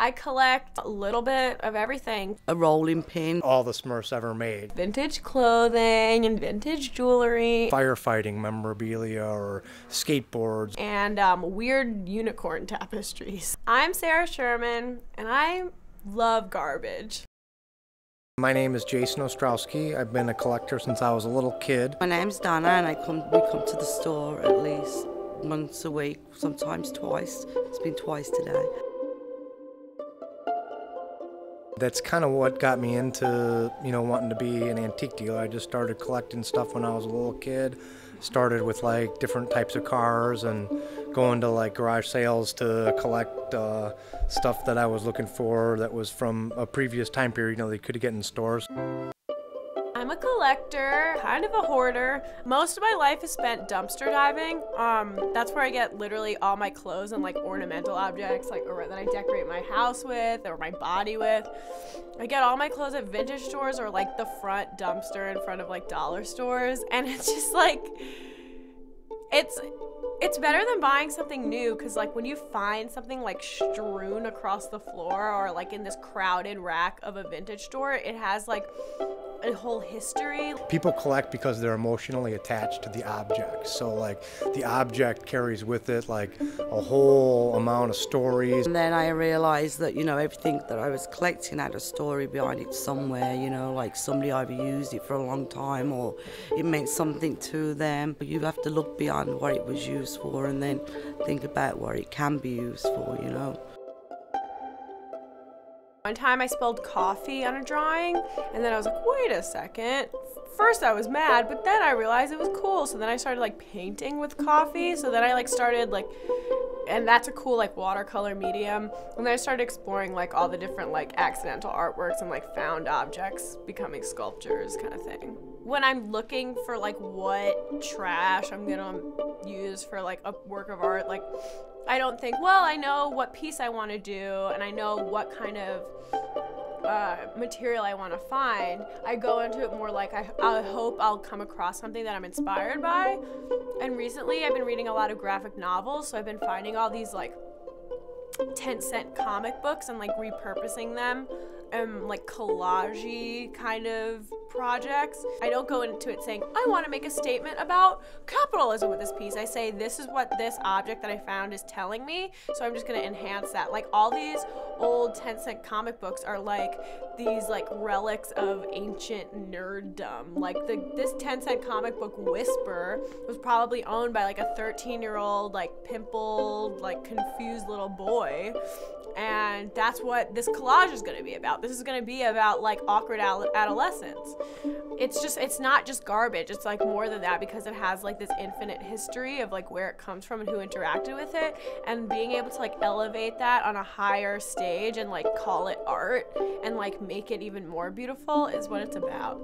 I collect a little bit of everything. A rolling pin. All the Smurfs ever made. Vintage clothing and vintage jewelry. Firefighting memorabilia or skateboards. And weird unicorn tapestries. I'm Sarah Sherman, and I love garbage. My name is Jason Ostrowski. I've been a collector since I was a little kid. My name's Dana, and we come to the store at least once a week, sometimes twice. It's been twice today. That's kind of what got me into, wanting to be an antique dealer. I just started collecting stuff when I was a little kid. Started with like different types of cars and going to like garage sales to collect stuff that I was looking for that was from a previous time period, they could get in stores. I'm a collector, kind of a hoarder. Most of my life is spent dumpster diving. That's where I get literally all my clothes and like ornamental objects that I decorate my house with or my body with. I get all my clothes at vintage stores or like the front dumpster in front of like dollar stores, and it's just like it's better than buying something new, because like when you find something like strewn across the floor or like in this crowded rack of a vintage store, it has like a whole history. People collect because they're emotionally attached to the object. So like the object carries with it like a whole amount of stories. And then I realized that, everything that I was collecting had a story behind it somewhere, like somebody either used it for a long time or it meant something to them. You have to look beyond what it was used for and then think about what it can be used for, One time I spilled coffee on a drawing, and then I was like, wait a second. First I was mad, but then I realized it was cool, so then I started like painting with coffee, so then I started and that's a cool like watercolor medium, and then I started exploring like all the different like accidental artworks and like found objects becoming sculptures kind of thing. When I'm looking for like what trash I'm gonna use for like a work of art, like I don't think, well, I know what piece I want to do and I know what kind of material I want to find. I go into it more like I hope I'll come across something that I'm inspired by. And recently I've been reading a lot of graphic novels, so I've been finding all these like 10-cent comic books and like repurposing them and like collage-y kind of projects. I don't go into it saying, I want to make a statement about capitalism with this piece. I say, this is what this object that I found is telling me, so I'm just going to enhance that. Like all these old 10-cent comic books are like these like relics of ancient nerddom. Like this 10-cent comic book Whisper was probably owned by like a 13-year-old like pimpled like confused little boy. And that's what this collage is going to be about. This is going to be about like awkward adolescence. It's not just garbage. It's like more than that, because it has like this infinite history of like where it comes from and who interacted with it, and being able to like elevate that on a higher stage and like call it art and like make it even more beautiful is what it's about.